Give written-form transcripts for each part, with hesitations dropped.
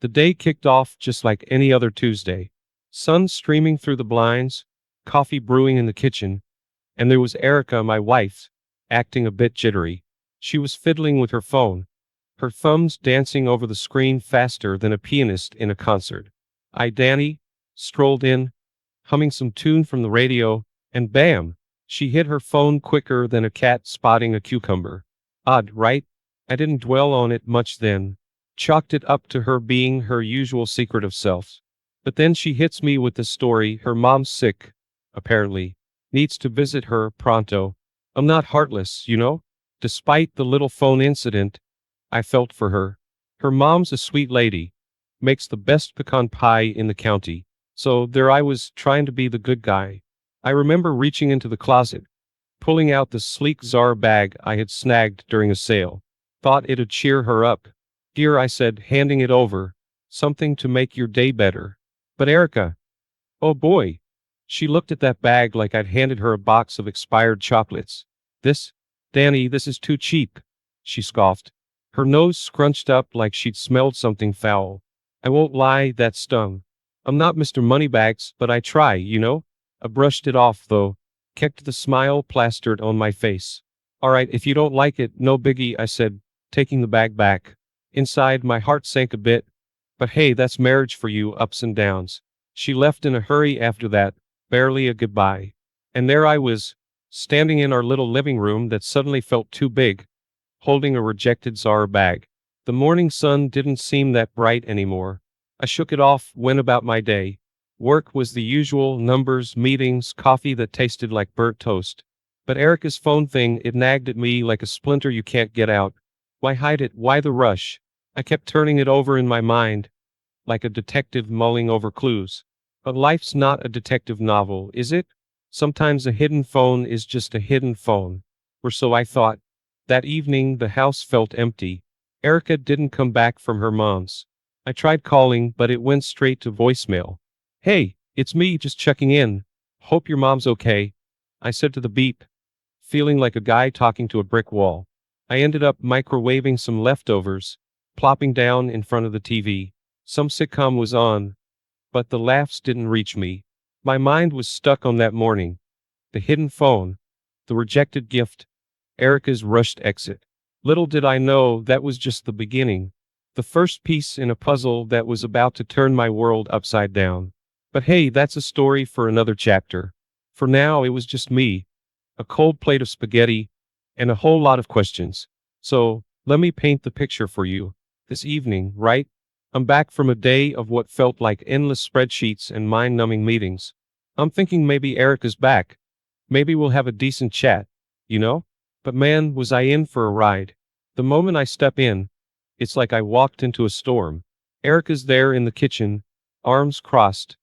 The day kicked off just like any other Tuesday. Sun streaming through the blinds, coffee brewing in the kitchen, and there was Erica, my wife, acting a bit jittery. She was fiddling with her phone, her thumbs dancing over the screen faster than a pianist in a concert. Danny, strolled in, humming some tune from the radio, and bam! She hit her phone quicker than a cat spotting a cucumber. Odd, right? I didn't dwell on it much then. Chalked it up to her being her usual secretive self. But then she hits me with the story her mom's sick, apparently. Needs to visit her pronto. I'm not heartless, you know? Despite the little phone incident, I felt for her. Her mom's a sweet lady. Makes the best pecan pie in the county. So there I was, trying to be the good guy. I remember reaching into the closet, pulling out the sleek Zara bag I had snagged during a sale. Thought it'd cheer her up. Here, I said, handing it over. Something to make your day better. But Erica, oh boy. She looked at that bag like I'd handed her a box of expired chocolates. Danny, this is too cheap, she scoffed. Her nose scrunched up like she'd smelled something foul. I won't lie, that stung. I'm not Mr. Moneybags, but I try, you know? I brushed it off, though, kept the smile plastered on my face. All right, if you don't like it, no biggie, I said, taking the bag back. Inside, my heart sank a bit. But hey, that's marriage for you, ups and downs. She left in a hurry after that, barely a goodbye. And there I was, standing in our little living room that suddenly felt too big, holding a rejected Zara bag. The morning sun didn't seem that bright anymore. I shook it off, went about my day. Work was the usual, numbers, meetings, coffee that tasted like burnt toast. But Erica's phone thing, it nagged at me like a splinter you can't get out. Why hide it? Why the rush? I kept turning it over in my mind, like a detective mulling over clues. But life's not a detective novel, is it? Sometimes a hidden phone is just a hidden phone. Or so I thought. That evening, the house felt empty. Erica didn't come back from her mom's. I tried calling, but it went straight to voicemail. Hey, it's me, just checking in. Hope your mom's okay, I said to the beep, feeling like a guy talking to a brick wall. I ended up microwaving some leftovers, plopping down in front of the TV. Some sitcom was on, but the laughs didn't reach me. My mind was stuck on that morning. The hidden phone, the rejected gift, Erica's rushed exit. Little did I know that was just the beginning, the first piece in a puzzle that was about to turn my world upside down. But hey, that's a story for another chapter. For now, it was just me, a cold plate of spaghetti, and a whole lot of questions. So, let me paint the picture for you. This evening, right? I'm back from a day of what felt like endless spreadsheets and mind-numbing meetings. I'm thinking maybe Erica's back. Maybe we'll have a decent chat, you know? But man, was I in for a ride. The moment I step in, it's like I walked into a storm. Erica's there in the kitchen, arms crossed,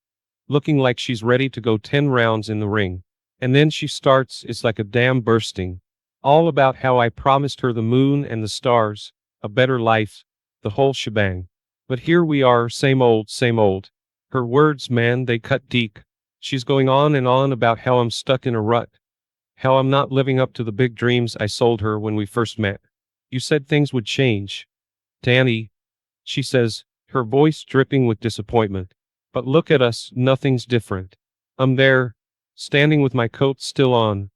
looking like she's ready to go 10 rounds in the ring. And then she starts, it's like a dam bursting. All about how I promised her the moon and the stars, a better life, the whole shebang. But here we are, same old, same old. Her words, man, they cut deep. She's going on and on about how I'm stuck in a rut. How I'm not living up to the big dreams I sold her when we first met. You said things would change. Danny, she says, her voice dripping with disappointment. But look at us, nothing's different. I'm there, standing with my coat still on,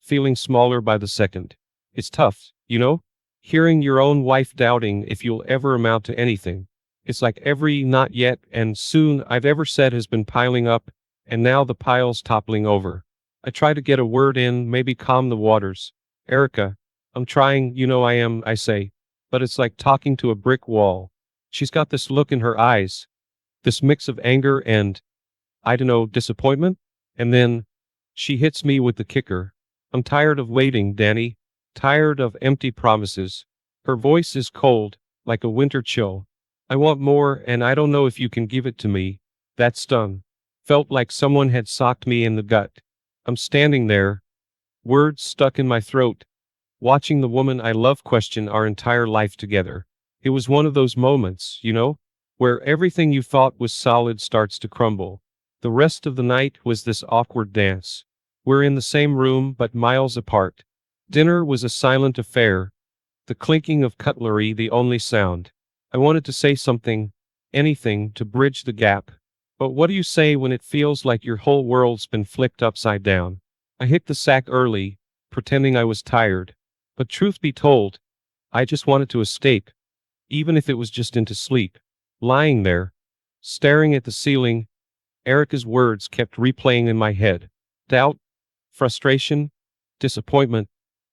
feeling smaller by the second. It's tough, you know? Hearing your own wife doubting if you'll ever amount to anything. It's like every not yet and soon I've ever said has been piling up, and now the pile's toppling over. I try to get a word in, maybe calm the waters. Erica, I'm trying, you know I am, I say. But it's like talking to a brick wall. She's got this look in her eyes. This mix of anger and, I don't know, disappointment? And then, she hits me with the kicker. I'm tired of waiting, Danny. Tired of empty promises. Her voice is cold, like a winter chill. I want more, and I don't know if you can give it to me. That stung. Felt like someone had socked me in the gut. I'm standing there, words stuck in my throat, watching the woman I love question our entire life together. It was one of those moments, you know, where everything you thought was solid starts to crumble. The rest of the night was this awkward dance. We're in the same room but miles apart. Dinner was a silent affair, the clinking of cutlery the only sound. I wanted to say something, anything to bridge the gap. But what do you say when it feels like your whole world's been flipped upside down? I hit the sack early, pretending I was tired. But truth be told, I just wanted to escape, even if it was just into sleep. Lying there, staring at the ceiling, Erica's words kept replaying in my head. Doubt, frustration, disappointment,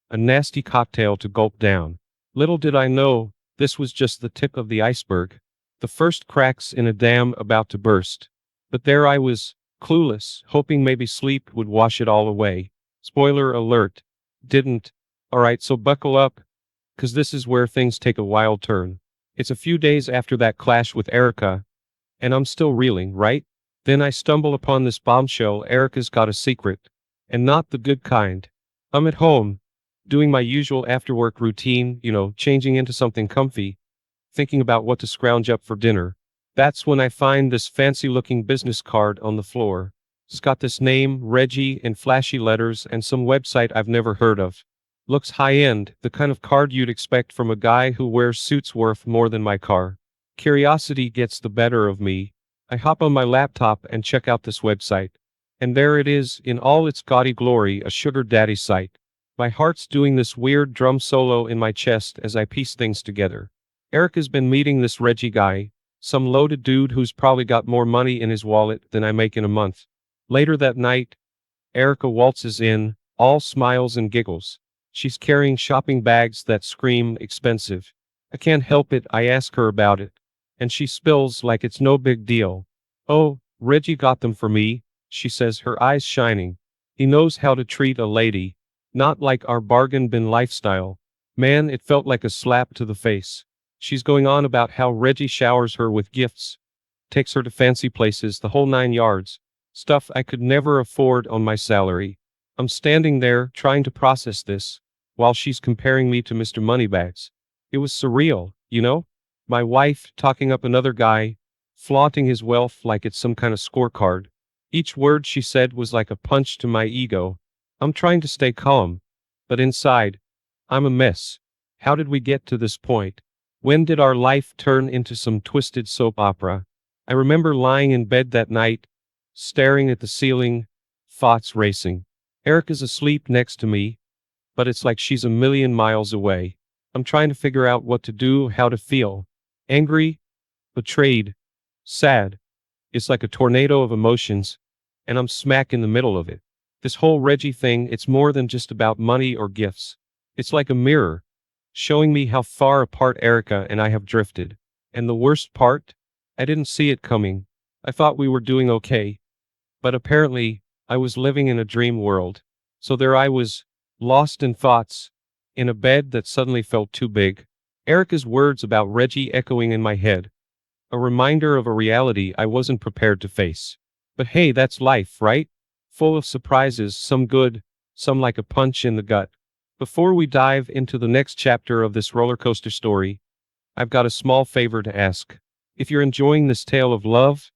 a nasty cocktail to gulp down. Little did I know, this was just the tip of the iceberg, the first cracks in a dam about to burst. But there I was, clueless, hoping maybe sleep would wash it all away. Spoiler alert, didn't. Alright, so buckle up, 'cause this is where things take a wild turn. It's a few days after that clash with Erica, and I'm still reeling, right? Then I stumble upon this bombshell. Erica's got a secret, and not the good kind. I'm at home, doing my usual after-work routine, changing into something comfy, thinking about what to scrounge up for dinner. That's when I find this fancy-looking business card on the floor. It's got this name, Reggie, in flashy letters and some website I've never heard of. Looks high-end, the kind of card you'd expect from a guy who wears suits worth more than my car. Curiosity gets the better of me. I hop on my laptop and check out this website. And there it is, in all its gaudy glory, a sugar daddy site. My heart's doing this weird drum solo in my chest as I piece things together. Erica's been meeting this Reggie guy, some loaded dude who's probably got more money in his wallet than I make in a month. Later that night, Erica waltzes in, all smiles and giggles. She's carrying shopping bags that scream expensive. I can't help it, I ask her about it. And she spills like it's no big deal. Oh, Reggie got them for me, she says, her eyes shining. He knows how to treat a lady. Not like our bargain bin lifestyle. Man, it felt like a slap to the face. She's going on about how Reggie showers her with gifts, takes her to fancy places, the whole 9 yards. Stuff I could never afford on my salary. I'm standing there, trying to process this, while she's comparing me to Mr. Moneybags. It was surreal, My wife talking up another guy, flaunting his wealth like it's some kind of scorecard. Each word she said was like a punch to my ego. I'm trying to stay calm, but inside, I'm a mess. How did we get to this point? When did our life turn into some twisted soap opera? I remember lying in bed that night, staring at the ceiling, thoughts racing. Erica's asleep next to me, but it's like she's a million miles away. I'm trying to figure out what to do, how to feel. Angry, betrayed, sad. It's like a tornado of emotions, and I'm smack in the middle of it. This whole Reggie thing, it's more than just about money or gifts. It's like a mirror, showing me how far apart Erica and I have drifted. And the worst part? I didn't see it coming. I thought we were doing okay. But apparently, I was living in a dream world. So there I was, lost in thoughts, in a bed that suddenly felt too big. Erica's words about Reggie echoing in my head. A reminder of a reality I wasn't prepared to face. But hey, that's life, right? Full of surprises, some good, some like a punch in the gut. Before we dive into the next chapter of this roller coaster story, I've got a small favor to ask. If you're enjoying this tale of love,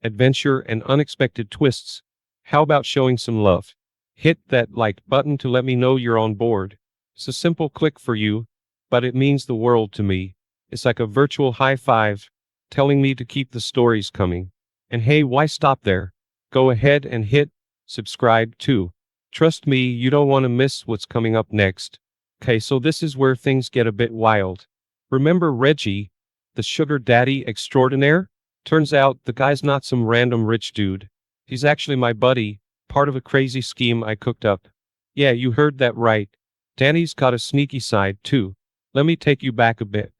adventure, and unexpected twists, how about showing some love? Hit that like button to let me know you're on board. It's a simple click for you, but it means the world to me. It's like a virtual high five, telling me to keep the stories coming. And hey, why stop there? Go ahead and hit subscribe too. Trust me, you don't want to miss what's coming up next. Okay, so this is where things get a bit wild. Remember Reggie, the sugar daddy extraordinaire? Turns out the guy's not some random rich dude. He's actually my buddy, part of a crazy scheme I cooked up. Yeah, you heard that right. Danny's got a sneaky side too. Let me take you back a bit.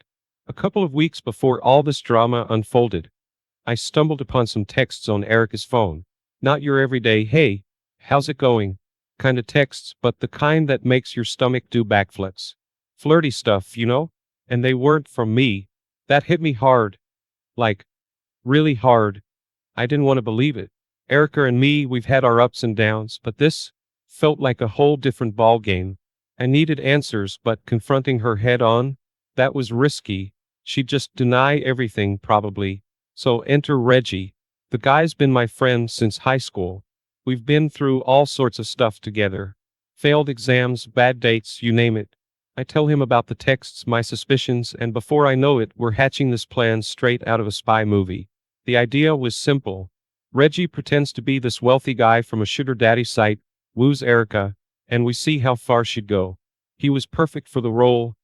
A couple of weeks before all this drama unfolded, I stumbled upon some texts on Erica's phone. Not your everyday, hey, how's it going? Kind of texts, but the kind that makes your stomach do backflips. Flirty stuff, And they weren't from me. That hit me hard. Like, really hard. I didn't want to believe it. Erica and me, we've had our ups and downs, but this felt like a whole different ballgame. I needed answers, but confronting her head on, that was risky. She'd just deny everything, probably. So enter Reggie. The guy's been my friend since high school. We've been through all sorts of stuff together. Failed exams, bad dates, you name it. I tell him about the texts, my suspicions, and before I know it, we're hatching this plan straight out of a spy movie. The idea was simple. Reggie pretends to be this wealthy guy from a sugar daddy site, woos Erica, and we see how far she'd go. He was perfect for the role.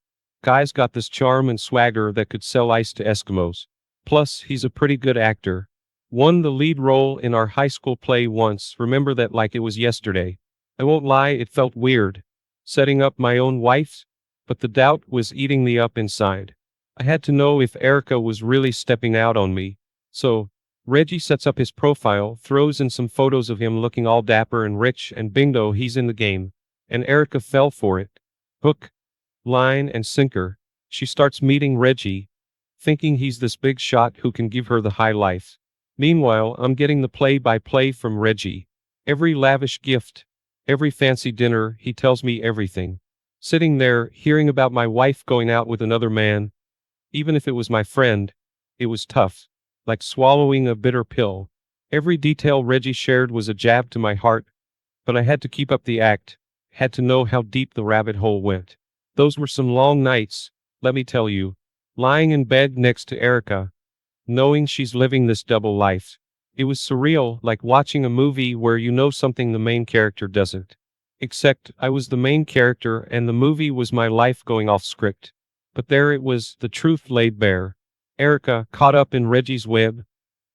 Guy's got this charm and swagger that could sell ice to Eskimos. Plus, he's a pretty good actor. Won the lead role in our high school play once, remember that like it was yesterday. I won't lie, it felt weird. Setting up my own wife? But the doubt was eating me up inside. I had to know if Erica was really stepping out on me. So, Reggie sets up his profile, throws in some photos of him looking all dapper and rich, and bingo, he's in the game. And Erica fell for it. Hook, line, and sinker. She starts meeting Reggie, thinking he's this big shot who can give her the high life. Meanwhile, I'm getting the play-by-play from Reggie. Every lavish gift, every fancy dinner, he tells me everything. Sitting there, hearing about my wife going out with another man, even if it was my friend, it was tough. Like swallowing a bitter pill. Every detail Reggie shared was a jab to my heart, but I had to keep up the act, had to know how deep the rabbit hole went. Those were some long nights, let me tell you, lying in bed next to Erica, knowing she's living this double life. It was surreal, like watching a movie where you know something the main character doesn't. Except, I was the main character and the movie was my life going off script. But there it was, the truth laid bare. Erica, caught up in Reggie's web,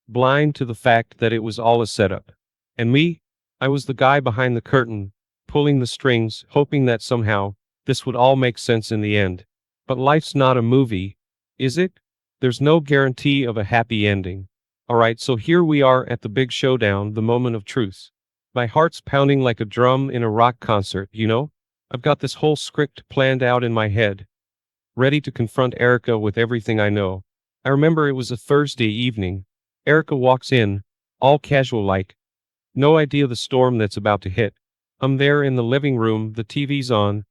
blind to the fact that it was all a setup. And me? I was the guy behind the curtain, pulling the strings, hoping that somehow, this would all make sense in the end. But life's not a movie, is it? There's no guarantee of a happy ending. Alright, so here we are at the big showdown, the moment of truth. My heart's pounding like a drum in a rock concert, you know? I've got this whole script planned out in my head, ready to confront Erica with everything I know. I remember it was a Thursday evening. Erica walks in, all casual like. No idea the storm that's about to hit. I'm there in the living room, the TV's on,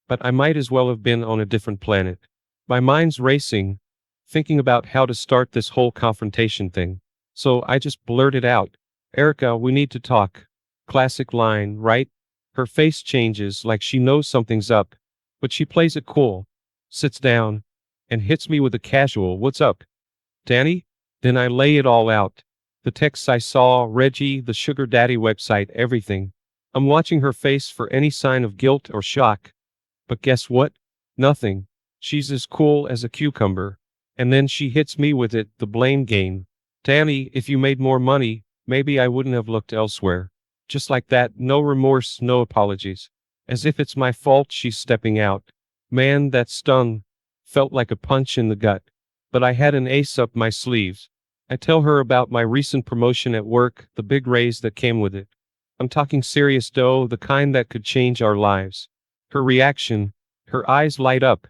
but I might as well have been on a different planet. My mind's racing, thinking about how to start this whole confrontation thing. So I just blurted out, Erica, we need to talk. Classic line, right? Her face changes like she knows something's up, but she plays it cool, sits down, and hits me with a casual, what's up, Danny? Then I lay it all out. The texts I saw, Reggie, the sugar daddy website, everything. I'm watching her face for any sign of guilt or shock. But guess what? Nothing. She's as cool as a cucumber. And then she hits me with it, the blame game. Danny, if you made more money, maybe I wouldn't have looked elsewhere. Just like that, no remorse, no apologies. As if it's my fault she's stepping out. Man, that stung. Felt like a punch in the gut. But I had an ace up my sleeves. I tell her about my recent promotion at work, the big raise that came with it. I'm talking serious dough, the kind that could change our lives. Her reaction, her eyes light up,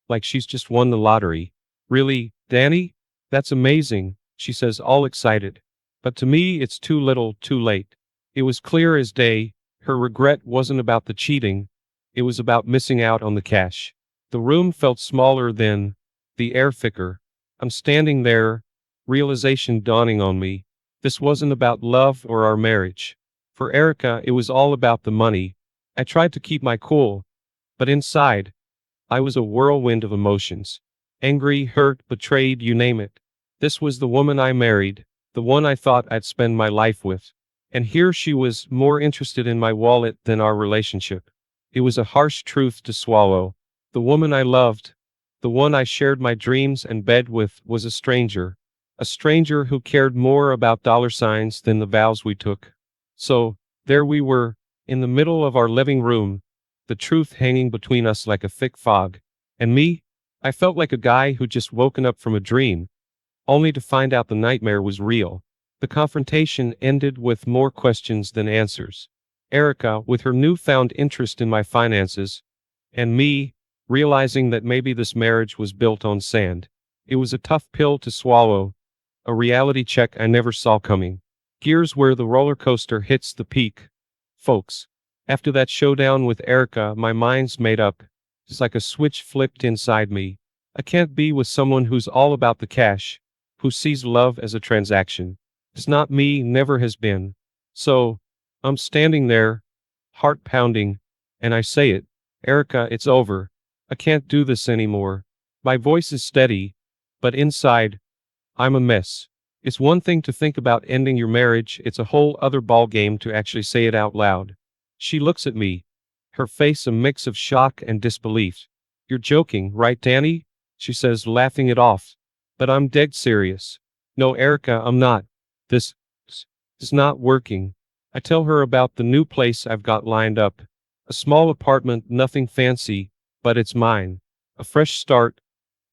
like she's just won the lottery. Really, Danny? That's amazing, she says, all excited. But to me, it's too little, too late. It was clear as day, her regret wasn't about the cheating, it was about missing out on the cash. The room felt smaller then, the air thicker. I'm standing there, realization dawning on me. This wasn't about love or our marriage. For Erica, it was all about the money. I tried to keep my cool, but inside, I was a whirlwind of emotions. Angry, hurt, betrayed, you name it. This was the woman I married, the one I thought I'd spend my life with. And here she was, more interested in my wallet than our relationship. It was a harsh truth to swallow. The woman I loved, the one I shared my dreams and bed with, was a stranger. A stranger who cared more about dollar signs than the vows we took. So, there we were, in the middle of our living room, the truth hanging between us like a thick fog. And me? I felt like a guy who'd just woken up from a dream, only to find out the nightmare was real. The confrontation ended with more questions than answers. Erica, with her newfound interest in my finances, and me, realizing that maybe this marriage was built on sand. It was a tough pill to swallow, a reality check I never saw coming. Here's where the roller coaster hits the peak, folks. After that showdown with Erica, my mind's made up. It's like a switch flipped inside me. I can't be with someone who's all about the cash, who sees love as a transaction. It's not me, never has been. So, I'm standing there, heart pounding, and I say it, Erica, it's over. I can't do this anymore. My voice is steady, but inside, I'm a mess. It's one thing to think about ending your marriage, it's a whole other ballgame to actually say it out loud. She looks at me, her face a mix of shock and disbelief. You're joking, right, Danny? She says, laughing it off. But I'm dead serious. No, Erica, I'm not. This is not working. I tell her about the new place I've got lined up. A small apartment, nothing fancy, but it's mine. A fresh start,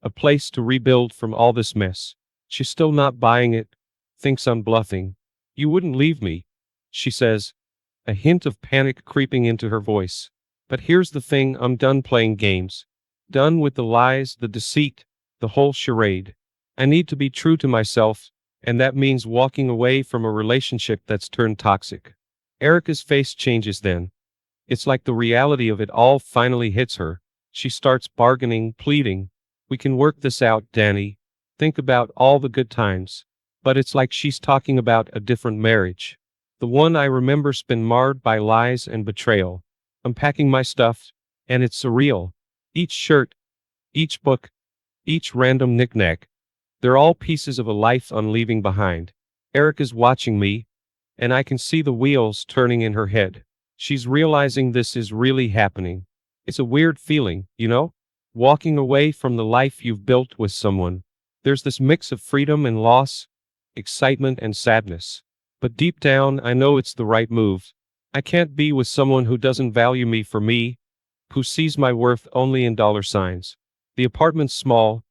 a place to rebuild from all this mess. She's still not buying it, thinks I'm bluffing. You wouldn't leave me, she says, a hint of panic creeping into her voice. But here's the thing, I'm done playing games. Done with the lies, the deceit, the whole charade. I need to be true to myself, and that means walking away from a relationship that's turned toxic. Erica's face changes then. It's like the reality of it all finally hits her. She starts bargaining, pleading. We can work this out, Danny. Think about all the good times. But it's like she's talking about a different marriage. The one I remember's been marred by lies and betrayal. I'm packing my stuff, and it's surreal. Each shirt, each book, each random knickknack. They're all pieces of a life I'm leaving behind. Erica's watching me, and I can see the wheels turning in her head. She's realizing this is really happening. It's a weird feeling, you know? Walking away from the life you've built with someone. There's this mix of freedom and loss, excitement and sadness. But deep down, I know it's the right move. I can't be with someone who doesn't value me for me, who sees my worth only in dollar signs. The apartment's small,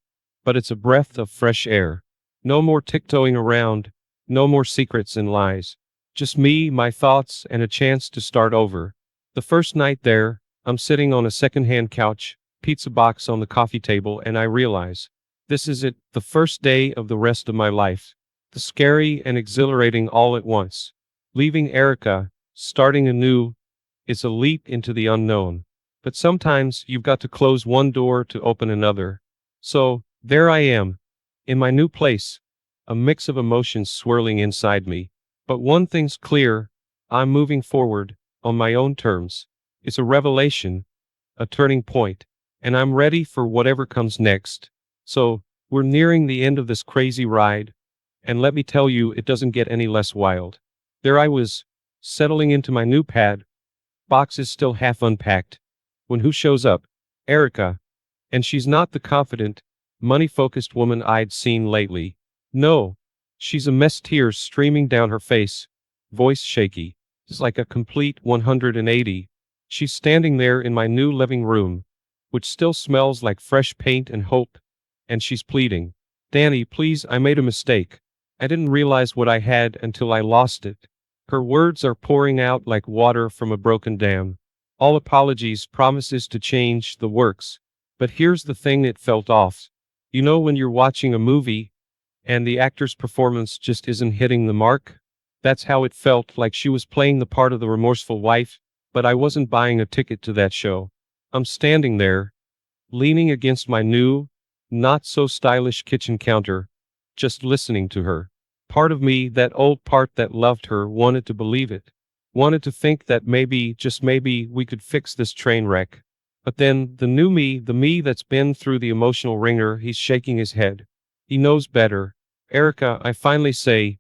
but it's a breath of fresh air. No more tiptoeing around, no more secrets and lies. Just me, my thoughts, and a chance to start over. The first night there, I'm sitting on a second-hand couch, pizza box on the coffee table, and I realize this is it, the first day of the rest of my life. The scary and exhilarating all at once. Leaving Erica, starting anew, is a leap into the unknown. But sometimes you've got to close one door to open another. So, there I am, in my new place, a mix of emotions swirling inside me. But one thing's clear, I'm moving forward, on my own terms. It's a revelation, a turning point, and I'm ready for whatever comes next. So, we're nearing the end of this crazy ride, and let me tell you, it doesn't get any less wild. There I was, settling into my new pad, boxes still half unpacked, when who shows up? Erica. And she's not the confident, money-focused woman I'd seen lately. No. She's a mess, tears streaming down her face, voice shaky. It's like a complete 180. She's standing there in my new living room, which still smells like fresh paint and hope, and she's pleading. Danny, please, I made a mistake. I didn't realize what I had until I lost it. Her words are pouring out like water from a broken dam. All apologies, promises to change, the works. But here's the thing, it felt off. You know when you're watching a movie, and the actor's performance just isn't hitting the mark? That's how it felt, like she was playing the part of the remorseful wife, but I wasn't buying a ticket to that show. I'm standing there, leaning against my new, not so stylish kitchen counter, just listening to her. Part of me, that old part that loved her, wanted to believe it. Wanted to think that maybe, just maybe, we could fix this train wreck. But then, the new me, the me that's been through the emotional ringer, he's shaking his head. He knows better. Erica, I finally say,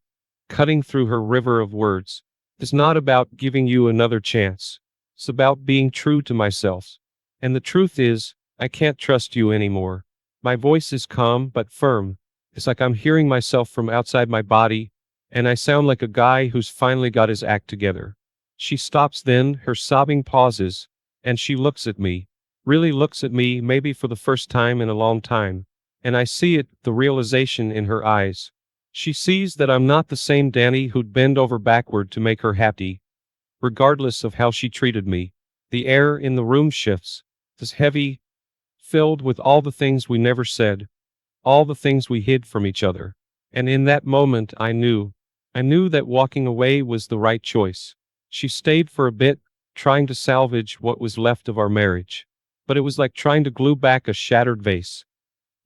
cutting through her river of words, it's not about giving you another chance. It's about being true to myself. And the truth is, I can't trust you anymore. My voice is calm but firm. It's like I'm hearing myself from outside my body, and I sound like a guy who's finally got his act together. She stops then, her sobbing pauses, and she looks at me. Really looks at me, maybe for the first time in a long time. And I see it, the realization in her eyes. She sees that I'm not the same Danny who'd bend over backward to make her happy, regardless of how she treated me. The air in the room shifts. It's heavy, filled with all the things we never said, all the things we hid from each other. And in that moment I knew that walking away was the right choice. She stayed for a bit, trying to salvage what was left of our marriage. But it was like trying to glue back a shattered vase.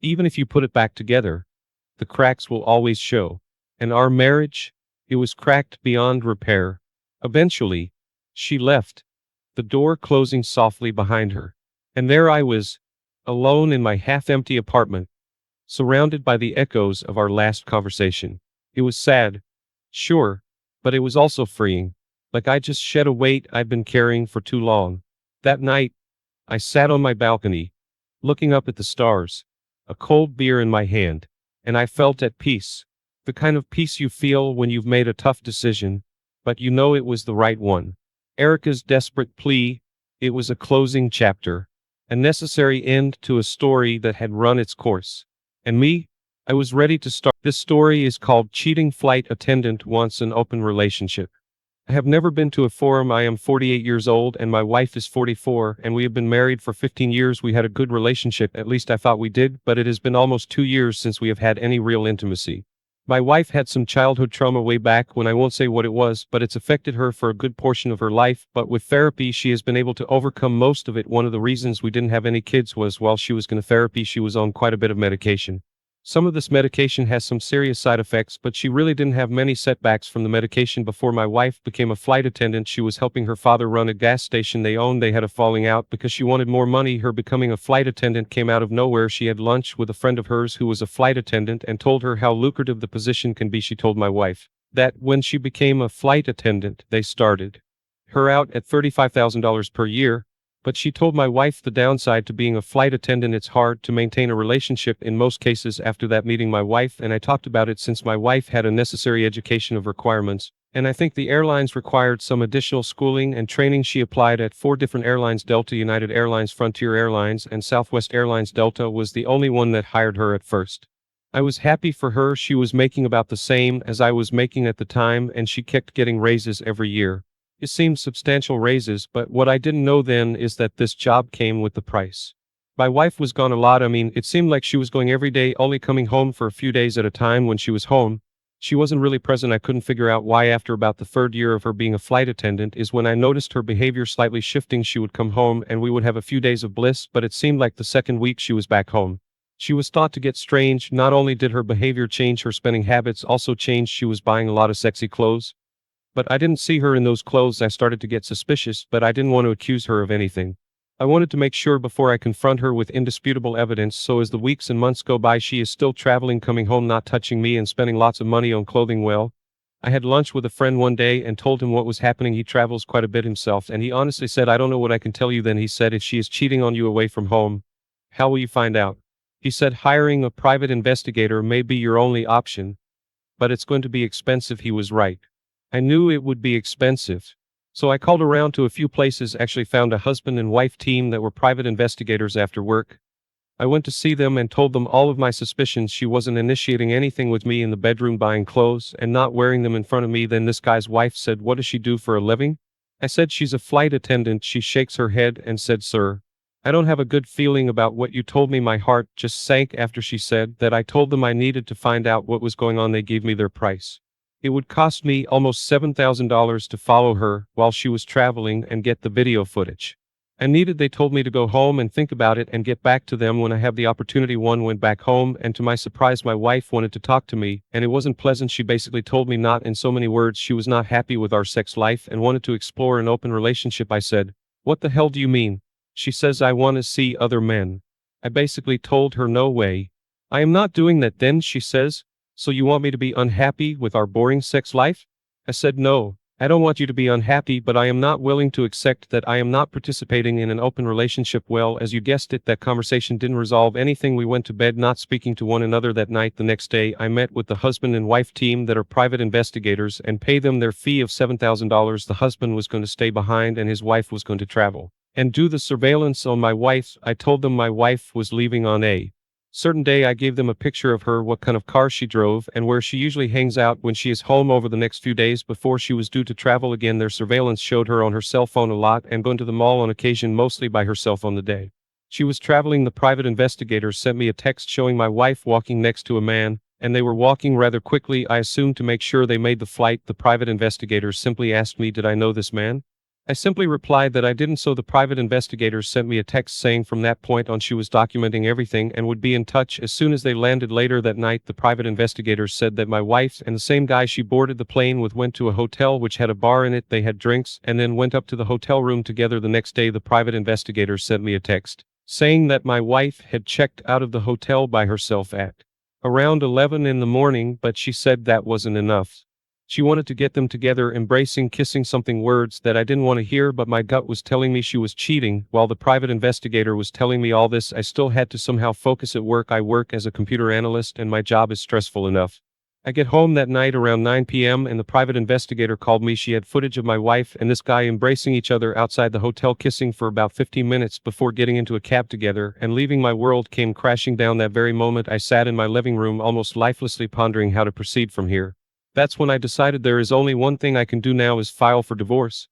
Even if you put it back together, the cracks will always show. And our marriage, it was cracked beyond repair. Eventually, she left, the door closing softly behind her. And there I was, alone in my half-empty apartment, surrounded by the echoes of our last conversation. It was sad, sure, but it was also freeing. Like I just shed a weight I'd been carrying for too long. That night, I sat on my balcony, looking up at the stars, a cold beer in my hand, and I felt at peace. The kind of peace you feel when you've made a tough decision, but you know it was the right one. Erica's desperate plea, it was a closing chapter, a necessary end to a story that had run its course. And me? I was ready to start. This story is called Cheating Flight Attendant Wants an Open Relationship. I have never been to a forum. I am 48 years old and my wife is 44 and we have been married for 15 years. We had a good relationship, at least I thought we did, but it has been almost 2 years since we have had any real intimacy. My wife had some childhood trauma way back when. I won't say what it was, but it's affected her for a good portion of her life, but with therapy she has been able to overcome most of it. One of the reasons we didn't have any kids was while she was going to therapy she was on quite a bit of medication. Some of this medication has some serious side effects, but she really didn't have many setbacks from the medication. Before my wife became a flight attendant, she was helping her father run a gas station they owned. They had a falling out because she wanted more money. Her becoming a flight attendant came out of nowhere. She had lunch with a friend of hers who was a flight attendant and told her how lucrative the position can be. She told my wife that when she became a flight attendant, they started her out at $35,000 per year. But she told my wife the downside to being a flight attendant: it's hard to maintain a relationship in most cases. After that meeting, my wife and I talked about it, since my wife had a necessary education of requirements, and I think the airlines required some additional schooling and training. She applied at 4 different airlines: Delta, United Airlines, Frontier Airlines, and Southwest Airlines. Delta was the only one that hired her at first. I was happy for her. She was making about the same as I was making at the time, and she kept getting raises every year. It seemed substantial raises, but what I didn't know then is that this job came with the price. My wife was gone a lot. I mean, it seemed like she was going every day, only coming home for a few days at a time. When she was home, she wasn't really present. I couldn't figure out why. After about the 3rd year of her being a flight attendant is when I noticed her behavior slightly shifting. She would come home and we would have a few days of bliss, but it seemed like the 2nd week she was back home, she was thought to get strange. Not only did her behavior change, her spending habits also changed. She was buying a lot of sexy clothes, but I didn't see her in those clothes. I started to get suspicious, but I didn't want to accuse her of anything. I wanted to make sure before I confront her with indisputable evidence. So as the weeks and months go by, she is still traveling, coming home, not touching me, and spending lots of money on clothing. Well, I had lunch with a friend one day and told him what was happening. He travels quite a bit himself, and he honestly said, "I don't know what I can tell you." Then he said, "If she is cheating on you away from home, how will you find out?" He said, "Hiring a private investigator may be your only option, but it's going to be expensive." He was right. I knew it would be expensive. So I called around to a few places, actually found a husband and wife team that were private investigators after work. I went to see them and told them all of my suspicions. She wasn't initiating anything with me in the bedroom, buying clothes and not wearing them in front of me. Then this guy's wife said, "What does she do for a living?" I said, "She's a flight attendant." She shakes her head and said, "Sir, I don't have a good feeling about what you told me." My heart just sank after she said that. I told them I needed to find out what was going on. They gave me their price. It would cost me almost $7,000 to follow her while she was traveling and get the video footage they told me to go home and think about it and get back to them when I have the opportunity. One went back home, and to my surprise my wife wanted to talk to me, and it wasn't pleasant. She basically told me, not in so many words, she was not happy with our sex life and wanted to explore an open relationship. I said, "What the hell do you mean?" She says, "I want to see other men." I basically told her, "No way. I am not doing that." Then she says, "So you want me to be unhappy with our boring sex life?" I said, "No, I don't want you to be unhappy, but I am not willing to accept that I am not participating in an open relationship." Well, as you guessed it, that conversation didn't resolve anything. We went to bed not speaking to one another that night. The next day, I met with the husband and wife team that are private investigators and pay them their fee of $7,000. The husband was going to stay behind and his wife was going to travel and do the surveillance on my wife. I told them my wife was leaving on a certain day. I gave them a picture of her, what kind of car she drove, and where she usually hangs out when she is home over the next few days before she was due to travel again. Their surveillance showed her on her cell phone a lot and going to the mall on occasion, mostly by herself on the day she was traveling. The private investigators sent me a text showing my wife walking next to a man, and they were walking rather quickly. I assumed to make sure they made the flight. The private investigators simply asked me, did I know this man? I simply replied that I didn't. So the private investigators sent me a text saying from that point on she was documenting everything and would be in touch as soon as they landed. Later that night, the private investigators said that my wife and the same guy she boarded the plane with went to a hotel which had a bar in it. They had drinks and then went up to the hotel room together. The next day, the private investigators sent me a text saying that my wife had checked out of the hotel by herself at around 11 in the morning, but she said that wasn't enough. She wanted to get them together, embracing, kissing, something, words that I didn't want to hear, but my gut was telling me she was cheating. While the private investigator was telling me all this, I still had to somehow focus at work. I work as a computer analyst and my job is stressful enough. I get home that night around 9 p.m. and the private investigator called me. She had footage of my wife and this guy embracing each other outside the hotel, kissing for about 15 minutes before getting into a cab together and leaving. My world came crashing down that very moment. I sat in my living room almost lifelessly, pondering how to proceed from here. That's when I decided there is only one thing I can do now, is file for divorce.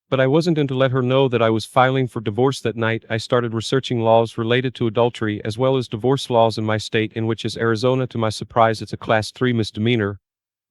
But I wasn't going to let her know that I was filing for divorce that night. I started researching laws related to adultery as well as divorce laws in my state, in which is Arizona. To my surprise, it's a class 3 misdemeanor.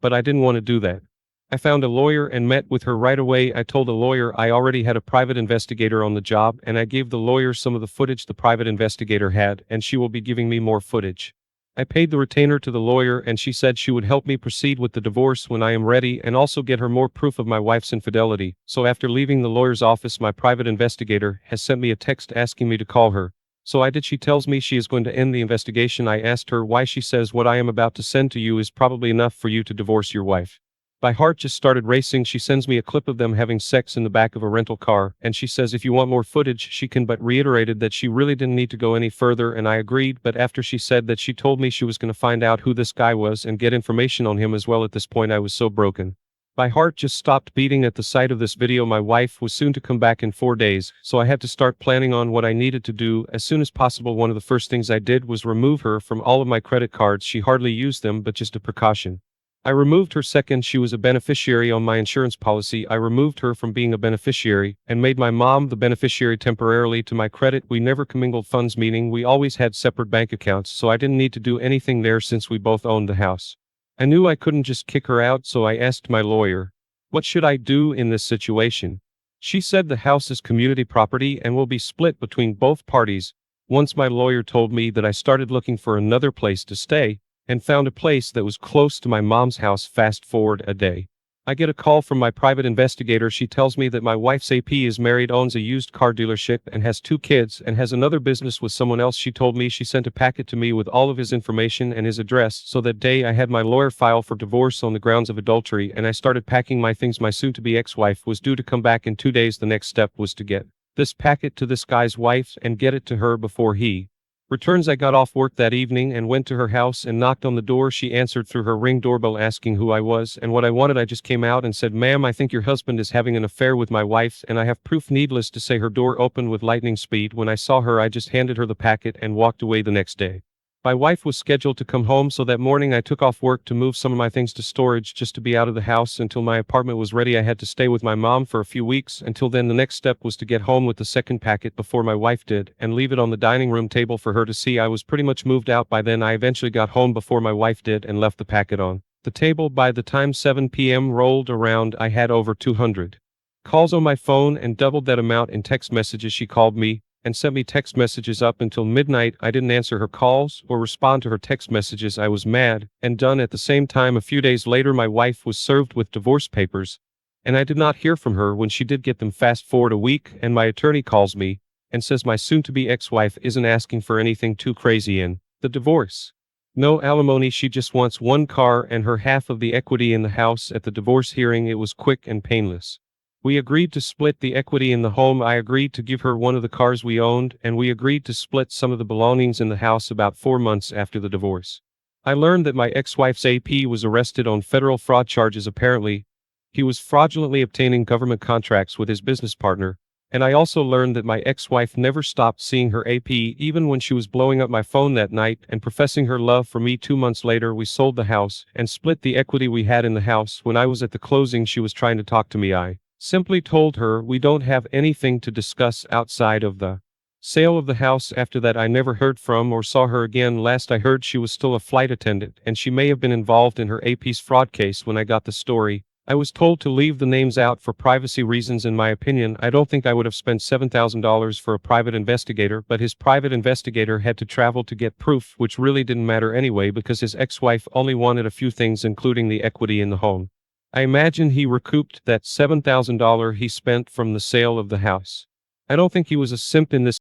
But I didn't want to do that. I found a lawyer and met with her right away. I told the lawyer I already had a private investigator on the job, and I gave the lawyer some of the footage the private investigator had, and she will be giving me more footage. I paid the retainer to the lawyer, and she said she would help me proceed with the divorce when I am ready and also get her more proof of my wife's infidelity. So after leaving the lawyer's office, my private investigator has sent me a text asking me to call her. So I did. She tells me she is going to end the investigation. I asked her why. She says what I am about to send to you is probably enough for you to divorce your wife. My heart just started racing. She sends me a clip of them having sex in the back of a rental car, and she says if you want more footage she can, but reiterated that she really didn't need to go any further, and I agreed. But after she said that, she told me she was going to find out who this guy was and get information on him as well. At this point I was so broken. My heart just stopped beating at the sight of this video. My wife was soon to come back in 4 days, so I had to start planning on what I needed to do as soon as possible. One of the first things I did was remove her from all of my credit cards. She hardly used them, but just a precaution. I removed her. Second, she was a beneficiary on my insurance policy. I removed her from being a beneficiary and made my mom the beneficiary temporarily. To my credit, we never commingled funds, meaning we always had separate bank accounts, so I didn't need to do anything there since we both owned the house. I knew I couldn't just kick her out, so I asked my lawyer, what should I do in this situation? She said the house is community property and will be split between both parties. Once my lawyer told me that, I started looking for another place to stay and found a place that was close to my mom's house. Fast forward a day. I get a call from my private investigator. She tells me that my wife's AP is married, owns a used car dealership, and has 2 kids, and has another business with someone else. She told me she sent a packet to me with all of his information and his address. So that day I had my lawyer file for divorce on the grounds of adultery, and I started packing my things. My soon-to-be ex-wife was due to come back in 2 days. The next step was to get this packet to this guy's wife and get it to her before he returns. I got off work that evening and went to her house and knocked on the door. She answered through her Ring doorbell asking who I was and what I wanted. I just came out and said, ma'am, I think your husband is having an affair with my wife, and I have proof. Needless to say, her door opened with lightning speed. When I saw her, I just handed her the packet and walked away. The next day, my wife was scheduled to come home, so that morning I took off work to move some of my things to storage just to be out of the house until my apartment was ready. I had to stay with my mom for a few weeks. Until then, the next step was to get home with the second packet before my wife did and leave it on the dining room table for her to see. I was pretty much moved out by then. I eventually got home before my wife did and left the packet on the table. By the time 7 p.m. rolled around, I had over 200 calls on my phone and doubled that amount in text messages. She called me and sent me text messages up until midnight. I didn't answer her calls or respond to her text messages. I was mad and done. At the same time, a few days later, my wife was served with divorce papers, and I did not hear from her when she did get them. Fast forward a week, and my attorney calls me and says my soon-to-be ex-wife isn't asking for anything too crazy in the divorce. No alimony, she just wants 1 car and her half of the equity in the house. At the divorce hearing, it was quick and painless. We agreed to split the equity in the home. I agreed to give her one of the cars we owned, and we agreed to split some of the belongings in the house. About 4 months after the divorce, I learned that my ex-wife's AP was arrested on federal fraud charges. Apparently, he was fraudulently obtaining government contracts with his business partner, and I also learned that my ex-wife never stopped seeing her AP, even when she was blowing up my phone that night and professing her love for me. 2 months later, we sold the house and split the equity we had in the house. When I was at the closing, she was trying to talk to me. I simply told her we don't have anything to discuss outside of the sale of the house. After that, I never heard from or saw her again. Last I heard, she was still a flight attendant, and she may have been involved in her AP's fraud case. When I got the story, I was told to leave the names out for privacy reasons. In my opinion, I don't think I would have spent $7,000 for a private investigator, but his private investigator had to travel to get proof, which really didn't matter anyway because his ex-wife only wanted a few things, including the equity in the home. I imagine he recouped that $7,000 he spent from the sale of the house. I don't think he was a simp in this